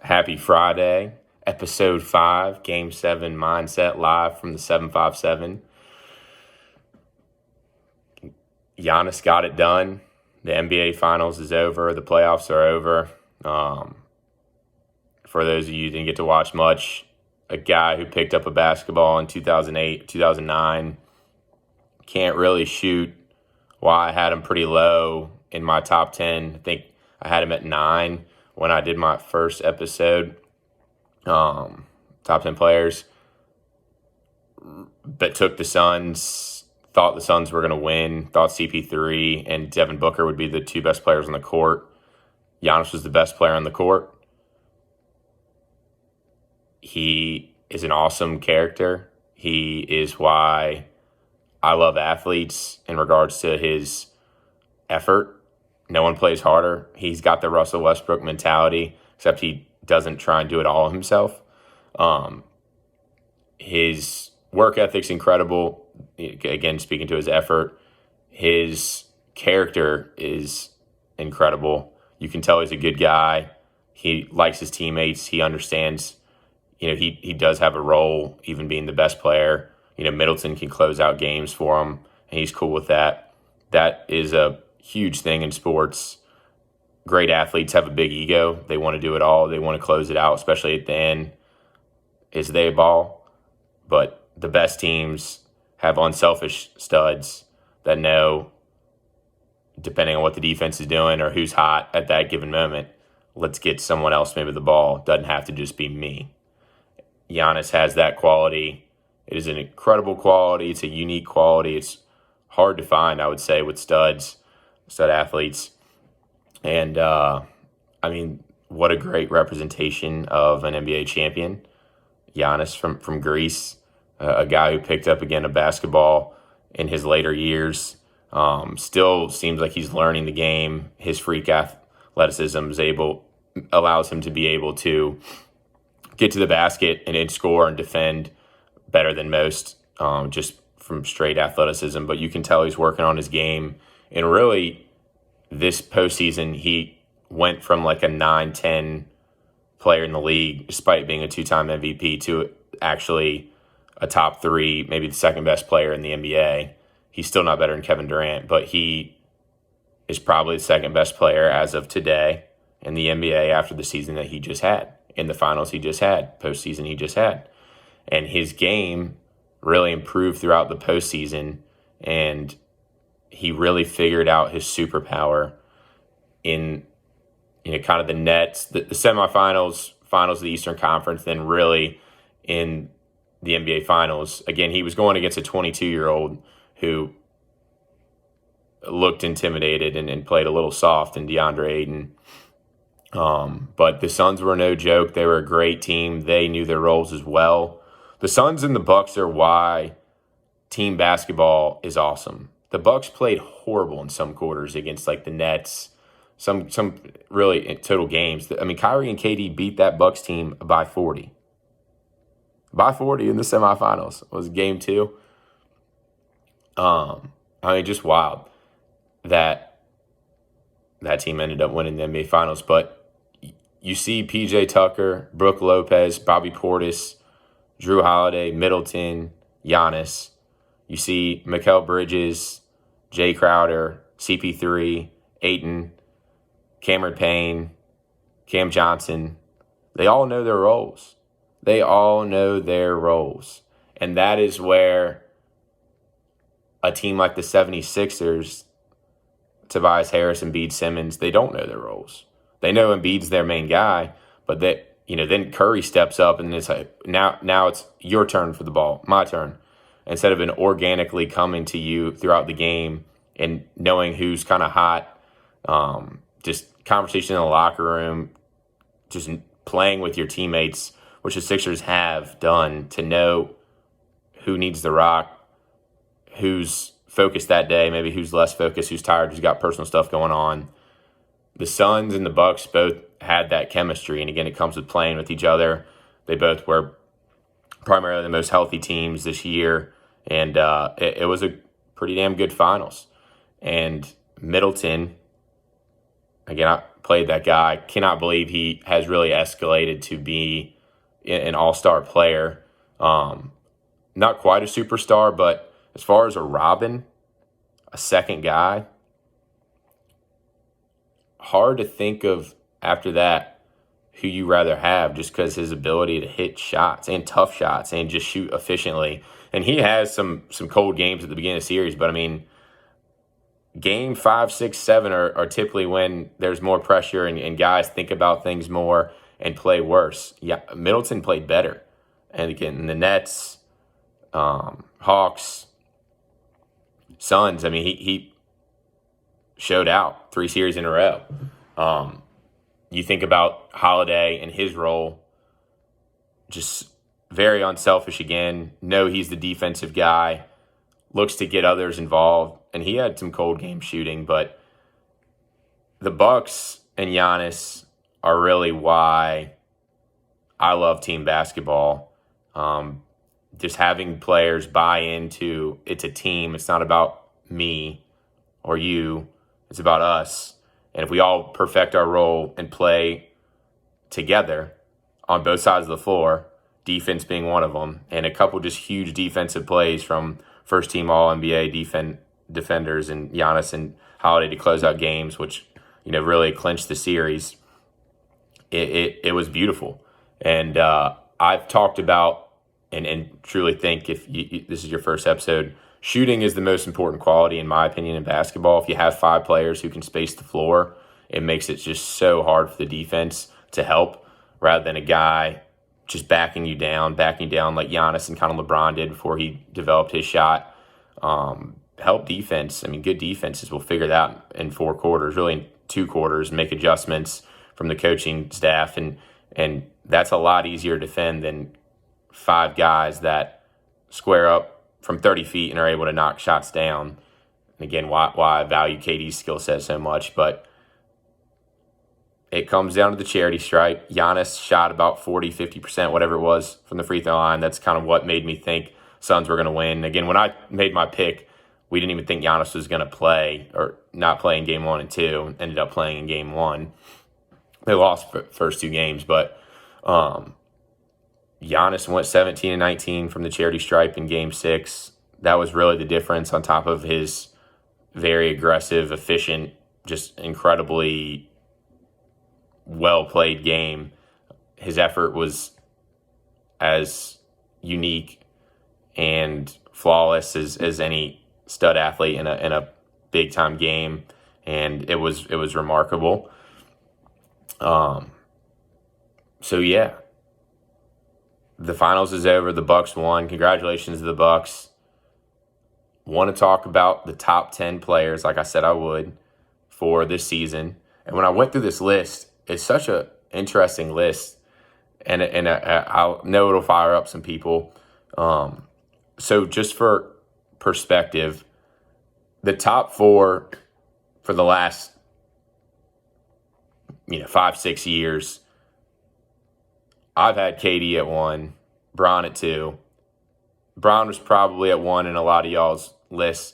Happy Friday, episode 5, Game 7 Mindset, live from the 757. Giannis got it done. The NBA Finals is over. The playoffs are over. For those of you who didn't get to watch much, a guy who picked up a basketball in 2008, 2009, can't really shoot. Why I had him pretty low in my top 10. I think I had him at 9 when I did my first episode. Top 10 players. But took the Suns, thought the Suns were going to win, thought CP3 and Devin Booker would be the two best players on the court. Giannis was the best player on the court. He is an awesome character. He is why I love athletes in regards to his effort. No one plays harder. He's got the Russell Westbrook mentality, except he doesn't try and do it all himself. His work ethic's incredible. Again, speaking to his effort, his character is incredible. You can tell he's a good guy. He likes his teammates. He understands, he does have a role, even being the best player. Middleton can close out games for him, and he's cool with that. That is a huge thing in sports. Great athletes have a big ego. They want to do it all. They want to close it out, especially at the end as they ball. But the best teams have unselfish studs that know, depending on what the defense is doing or who's hot at that given moment, let's get someone else maybe the ball. Doesn't have to just be me. Giannis has that quality. It is an incredible quality. It's a unique quality. It's hard to find, I would say, with stud athletes. And, what a great representation of an NBA champion. Giannis from Greece, a guy who picked up, again, a basketball in his later years. Still seems like he's learning the game. His freak athleticism allows him to be able to get to the basket and score and defend better than most, just from straight athleticism. But you can tell he's working on his game. And really, this postseason, he went from like a 9-10 player in the league, despite being a two-time MVP, to actually a top 3, maybe the second best player in the NBA. He's still not better than Kevin Durant, but he is probably the second best player as of today in the NBA after the season that he just had, in the finals he just had, postseason he just had. And his game really improved throughout the postseason, and he really figured out his superpower in kind of the Nets, the semifinals, finals of the Eastern Conference, then really in the NBA Finals. Again, he was going against a 22-year-old who looked intimidated and played a little soft in DeAndre Ayton. But the Suns were no joke. They were a great team. They knew their roles as well. The Suns and the Bucks are why team basketball is awesome. The Bucks played horrible in some quarters against like the Nets, some really total games. Kyrie and KD beat that Bucks team by 40. By 40 in the semifinals. It was game 2. Just wild that team ended up winning the NBA Finals. But you see PJ Tucker, Brooke Lopez, Bobby Portis, Drew Holiday, Middleton, Giannis. You see Mikal Bridges, Jay Crowder, CP3, Ayton, Cameron Payne, Cam Johnson. They all know their roles. They all know their roles. And that is where a team like the 76ers, Tobias Harris, Embiid, Simmons, they don't know their roles. They know Embiid's their main guy, but then Curry steps up and it's like, now it's your turn for the ball, my turn. Instead of organically coming to you throughout the game and knowing who's kind of hot, just conversation in the locker room, just playing with your teammates, which the Sixers have done to know who needs the rock, who's focused that day, maybe who's less focused, who's tired, who's got personal stuff going on. The Suns and the Bucks both had that chemistry, and again, it comes with playing with each other. They both were primarily the most healthy teams this year, and it was a pretty damn good finals. And Middleton, again, played that guy. Cannot believe he has really escalated to be an all-star player. Not quite a superstar, but as far as a Robin, a second guy, hard to think of after that who you rather have, just because his ability to hit shots and tough shots and just shoot efficiently. And he has some cold games at the beginning of the series, but I mean, game 5, 6, 7 are typically when there's more pressure and guys think about things more and play worse. Yeah, Middleton played better. And again, the Nets, Hawks, Suns, I mean, he showed out 3 series in a row. You think about Holiday and his role, just very unselfish again. Know he's the defensive guy, looks to get others involved, and he had some cold game shooting. But the Bucks and Giannis are really why I love team basketball. Just having players buy into it's a team. It's not about me or you. It's about us. And if we all perfect our role and play together on both sides of the floor, defense being one of them, and a couple just huge defensive plays from first-team All-NBA defenders and Giannis and Holiday to close out games, which really clinched the series. It was beautiful. And I've talked about and truly think if this is your first episode, shooting is the most important quality, in my opinion, in basketball. If you have 5 players who can space the floor, it makes it just so hard for the defense to help, rather than a guy just backing you down like Giannis and kind of LeBron did before he developed his shot. Help defense. I mean, good defenses will figure that out in 4 quarters, really in 2 quarters, make adjustments from the coaching staff. And that's a lot easier to defend than 5 guys that square up from 30 feet and are able to knock shots down. And again, why I value KD's skill set so much. But it comes down to the charity stripe. Giannis shot about 40, 50%, whatever it was, from the free throw line. That's kind of what made me think Suns were going to win. Again, when I made my pick, we didn't even think Giannis was going to play or not play in game 1 and 2. Ended up playing in game 1. They lost the first 2 games, but Giannis went 17 and 19 from the charity stripe in game 6. That was really the difference, on top of his very aggressive, efficient, just incredibly well-played game. His effort was as unique and flawless as any stud athlete in a big-time game, and it was remarkable. So yeah, the finals is over. The Bucks won. Congratulations to the Bucks. Want to talk about the top 10 players, like I said I would, for this season. And when I went through this list, it's such an interesting list, and I know it'll fire up some people. So just for perspective, the top 4 for the last 5-6 years, I've had KD at 1, Bron at 2. Bron was probably at 1 in a lot of y'all's lists.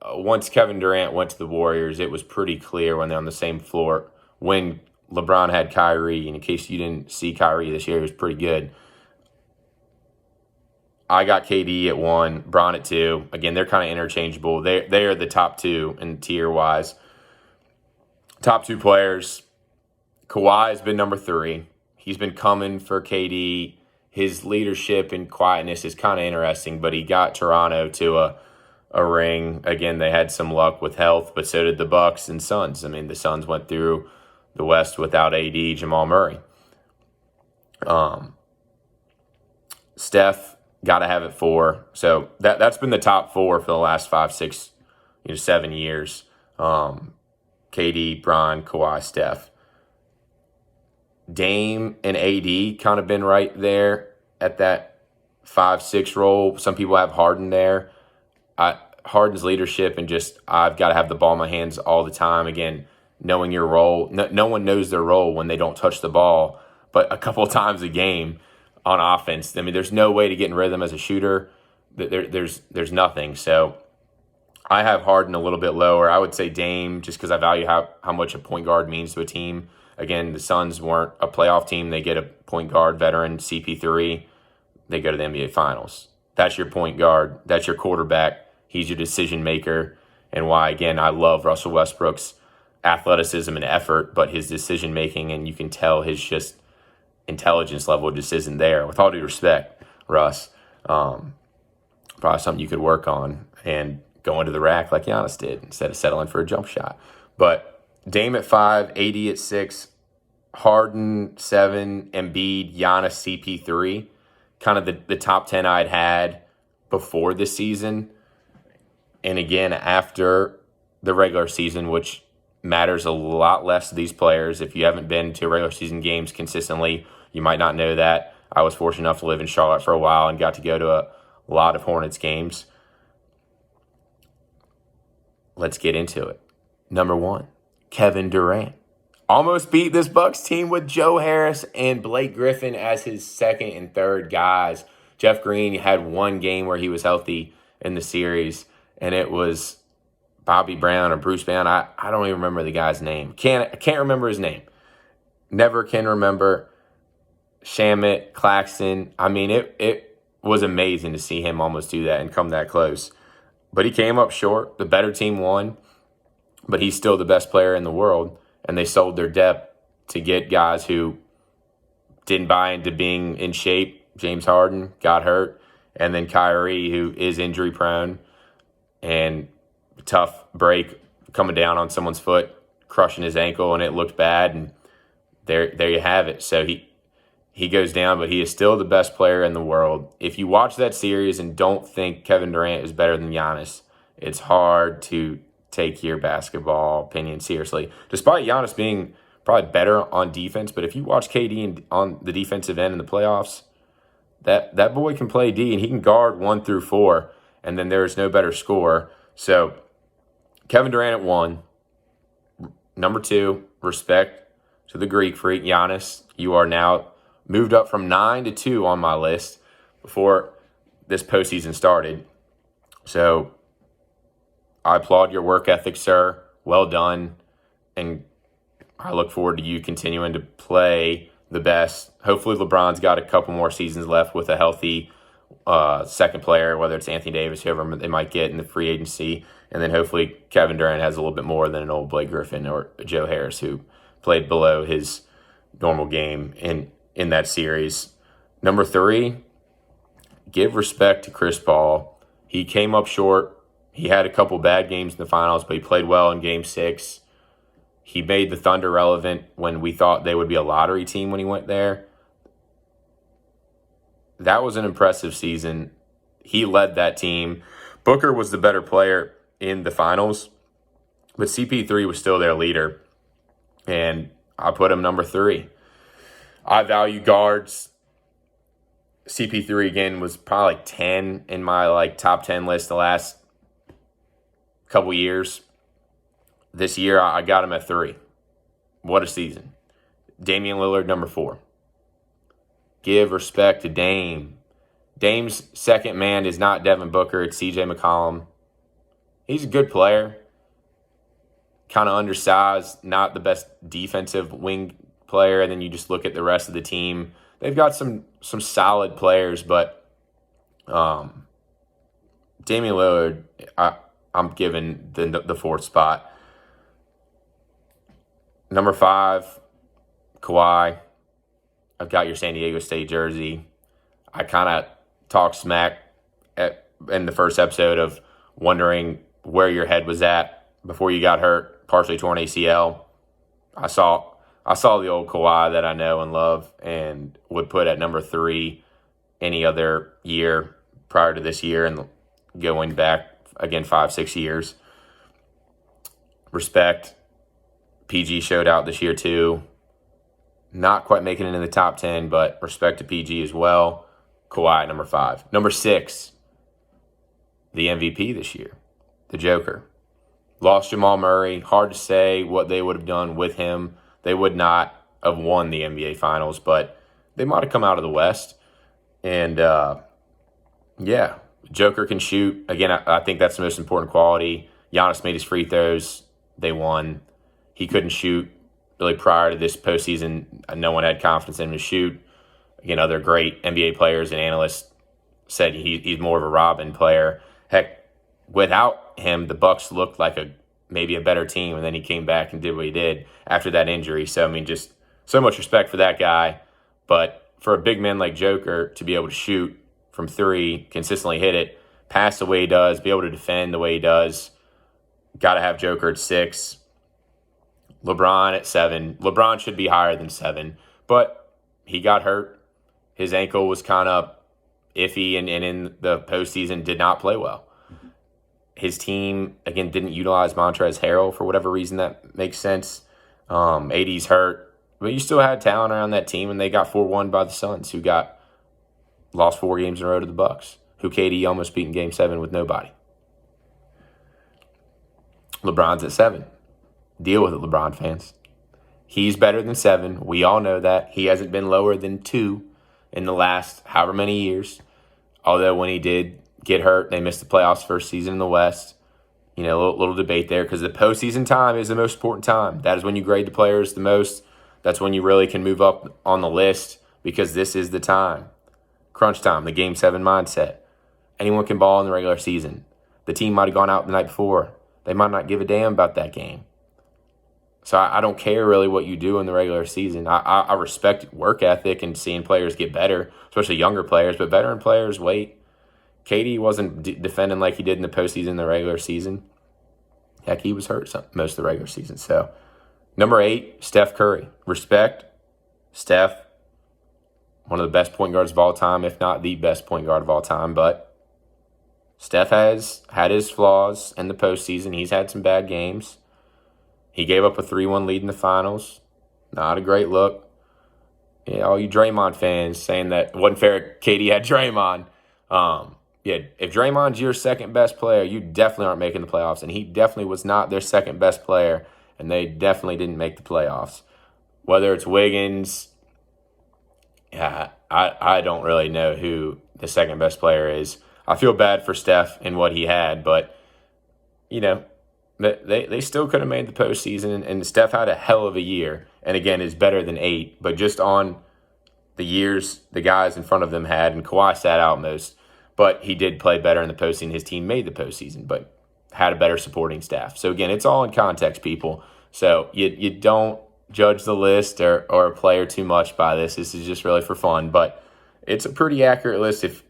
Once Kevin Durant went to the Warriors, it was pretty clear when they're on the same floor. When LeBron had Kyrie, and in case you didn't see Kyrie this year, he was pretty good. I got KD at 1, Bron at 2. Again, they're kind of interchangeable. They are the top 2 in tier-wise. Top 2 players. Kawhi has been number 3. He's been coming for KD. His leadership and quietness is kind of interesting, but he got Toronto to a ring. Again, they had some luck with health, but so did the Bucks and Suns. I mean, the Suns went through the West without AD, Jamal Murray. Steph, got to have it 4. So that's been the top 4 for the last 5, 6, 7 years. KD, Bron, Kawhi, Steph. Dame and AD kind of been right there at that 5-6 role. Some people have Harden there. Harden's leadership and just, I've got to have the ball in my hands all the time. Again, knowing your role. No one knows their role when they don't touch the ball, but a couple of times a game on offense. I mean, there's no way to get in rhythm as a shooter. There's nothing. So I have Harden a little bit lower. I would say Dame, just because I value how much a point guard means to a team. Again, the Suns weren't a playoff team. They get a point guard veteran, CP3. They go to the NBA Finals. That's your point guard. That's your quarterback. He's your decision maker. And why, again, I love Russell Westbrook's athleticism and effort, but his decision making, and you can tell his just intelligence level just isn't there. With all due respect, Russ, probably something you could work on and go into the rack like Giannis did instead of settling for a jump shot. But Dame at 5, AD at 6, Harden 7, Embiid, Giannis, CP3, kind of the top 10 I'd had before this season. And again, after the regular season, which matters a lot less to these players. If you haven't been to regular season games consistently, you might not know that. I was fortunate enough to live in Charlotte for a while and got to go to a lot of Hornets games. Let's get into it. Number 1, Kevin Durant. Almost beat this Bucks team with Joe Harris and Blake Griffin as his second and third guys. Jeff Green had one game where he was healthy in the series, and it was Bobby Brown or Bruce Brown. I don't even remember the guy's name. I can't remember his name. Never can remember. Shamit, Claxton. I mean, it was amazing to see him almost do that and come that close. But he came up short. The better team won, but he's still the best player in the world. And they sold their depth to get guys who didn't buy into being in shape. James Harden got hurt. And then Kyrie, who is injury prone. And tough break coming down on someone's foot, crushing his ankle, and it looked bad. And there you have it. So he goes down, but he is still the best player in the world. If you watch that series and don't think Kevin Durant is better than Giannis, it's hard to take your basketball opinion seriously. Despite Giannis being probably better on defense, but if you watch KD on the defensive end in the playoffs, that boy can play D, and he can guard 1 through 4, and then there is no better scorer. So Kevin Durant at 1. Number 2, respect to the Greek freak, Giannis. You are now moved up from 9 to 2 on my list before this postseason started. So I applaud your work ethic, sir. Well done. And I look forward to you continuing to play the best. Hopefully LeBron's got a couple more seasons left with a healthy second player, whether it's Anthony Davis, whoever they might get in the free agency. And then hopefully Kevin Durant has a little bit more than an old Blake Griffin or Joe Harris, who played below his normal game in that series. Number 3, give respect to Chris Paul. He came up short. He had a couple bad games in the finals, but he played well in Game 6. He made the Thunder relevant when we thought they would be a lottery team when he went there. That was an impressive season. He led that team. Booker was the better player in the finals, but CP3 was still their leader, and I put him number 3. I value guards. CP3, again, was probably 10 in my top 10 list the last couple years. This year, I got him at 3. What a season. Damian Lillard, number 4. Give respect to Dame. Dame's second man is not Devin Booker. It's CJ McCollum. He's a good player. Kind of undersized, not the best defensive wing player. And then you just look at the rest of the team. They've got some solid players, but Damian Lillard, I'm giving the 4th spot. Number 5, Kawhi. I've got your San Diego State jersey. I kind of talked smack in the first episode of wondering where your head was at before you got hurt, partially torn ACL. I saw the old Kawhi that I know and love and would put at number 3 any other year prior to this year and going back, again, 5-6 years. Respect. PG showed out this year too. Not quite making it in the top 10, but respect to PG as well. Kawhi, number 5. Number 6, the MVP this year, the Joker. Lost Jamal Murray. Hard to say what they would have done with him. They would not have won the NBA Finals, but they might have come out of the West. And, yeah, Joker can shoot. Again, I think that's the most important quality. Giannis made his free throws. They won. He couldn't shoot really prior to this postseason. No one had confidence in him to shoot. Again, other great NBA players and analysts said he's more of a Robin player. Heck, without him, the Bucks looked like maybe a better team, and then he came back and did what he did after that injury. So, I mean, just so much respect for that guy. But for a big man like Joker to be able to shoot from three, consistently hit it, pass the way he does, be able to defend the way he does, got to have Joker at 6. LeBron at 7. LeBron should be higher than 7, but he got hurt. His ankle was kind of iffy, and in the postseason did not play well. His team, again, didn't utilize Montrezl Harrell for whatever reason. That makes sense. AD's hurt, but you still had talent around that team, and they got 4-1 by the Suns, who lost 4 games in a row to the Bucks, who KD almost beat in Game 7 with nobody. LeBron's at 7. Deal with it, LeBron fans. He's better than 7. We all know that. He hasn't been lower than 2 in the last however many years. Although when he did get hurt, they missed the playoffs first season in the West. You know, a little debate there because the postseason time is the most important time. That is when you grade the players the most. That's when you really can move up on the list because this is the time. Crunch time, the Game 7 mindset. Anyone can ball in the regular season. The team might have gone out the night before. They might not give a damn about that game. So I don't care really what you do in the regular season. I respect work ethic and seeing players get better, especially younger players, but veteran players wait. KD wasn't defending like he did in the postseason in the regular season. Heck, he was hurt most of the regular season. So, number 8, Steph Curry. Respect. Steph, one of the best point guards of all time, if not the best point guard of all time. But Steph has had his flaws in the postseason. He's had some bad games. He gave up a 3-1 lead in the finals. Not a great look. Yeah, all you Draymond fans saying that it wasn't fair KD had Draymond. If Draymond's your second best player, you definitely aren't making the playoffs. And he definitely was not their second best player. And they definitely didn't make the playoffs. Whether it's Wiggins, I don't really know who the second best player is. I feel bad for Steph and what he had, but, you know, they still could have made the postseason, and Steph had a hell of a year. And again, is better than 8, but just on the years the guys in front of them had, and Kawhi sat out most, but he did play better in the postseason. His team made the postseason, but had a better supporting staff. So again, it's all in context, people. So you don't judge the list or a player too much by this. This is just really for fun, but it's a pretty accurate list if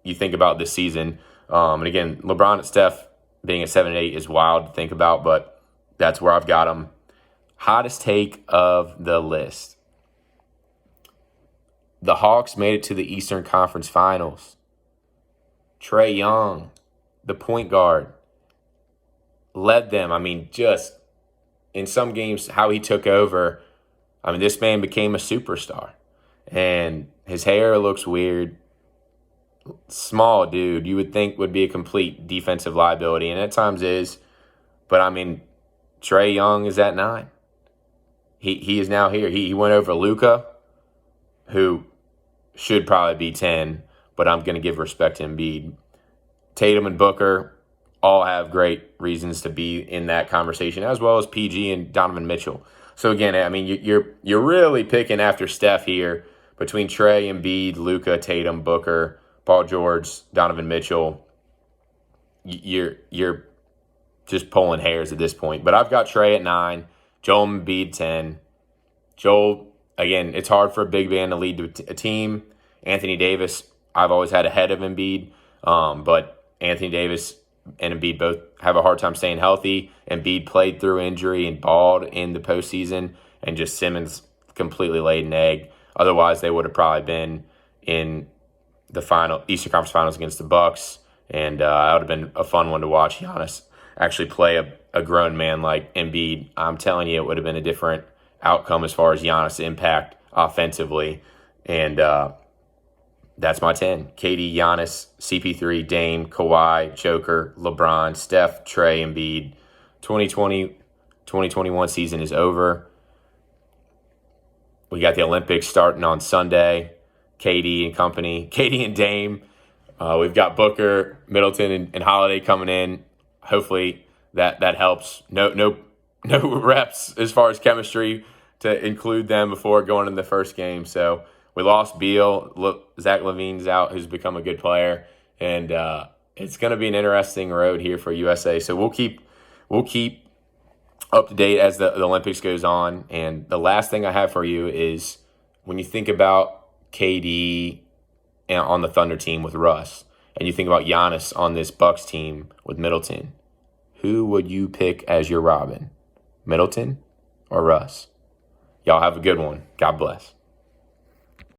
you think about this season. And again, LeBron and Steph being at 7 and 8 is wild to think about, but that's where I've got them. Hottest take of the list. The Hawks made it to the Eastern Conference Finals. Trae Young, the point guard, led them. I mean, just in some games, how he took over. I mean, this man became a superstar. And his hair looks weird. Small dude, you would think would be a complete defensive liability, and at times is. But, I mean, Trae Young is at 9. He is now here. He went over Luka, who should probably be 10, but I'm going to give respect to Embiid. Tatum and Booker all have great reasons to be in that conversation, as well as PG and Donovan Mitchell. So, again, I mean, you're really picking after Steph here between Trae, Embiid, Luka, Tatum, Booker, Paul George, Donovan Mitchell. You're just pulling hairs at this point. But I've got Trae at 9, Joel Embiid 10. Joel, again, it's hard for a big man to lead a team. Anthony Davis, I've always had ahead of Embiid. But Anthony Davis and Embiid both have a hard time staying healthy. Embiid played through injury and balled in the postseason, and just Simmons completely laid an egg. Otherwise, they would have probably been in the Eastern Conference Finals against the Bucks, and that would have been a fun one to watch. Giannis actually play a grown man like Embiid. I'm telling you, it would have been a different outcome as far as Giannis' impact offensively, and that's my 10. KD, Giannis, CP3, Dame, Kawhi, Joker, LeBron, Steph, Trae, Embiid. 2020-2021 season is over. We got the Olympics starting on Sunday. KD and company, KD and Dame We've got Booker, Middleton, and Holiday coming in. Hopefully that helps. No reps as far as chemistry to include them before going in the first game. So we lost Beal. Look, Zach LaVine's out, who's become a good player, and it's going to be an interesting road here for USA. So we'll keep up to date as the Olympics goes on. And the last thing I have for you is when you think about KD on the Thunder team with Russ, and you think about Giannis on this Bucks team with Middleton, who would you pick as your Robin? Middleton or Russ? Y'all have a good one. God bless.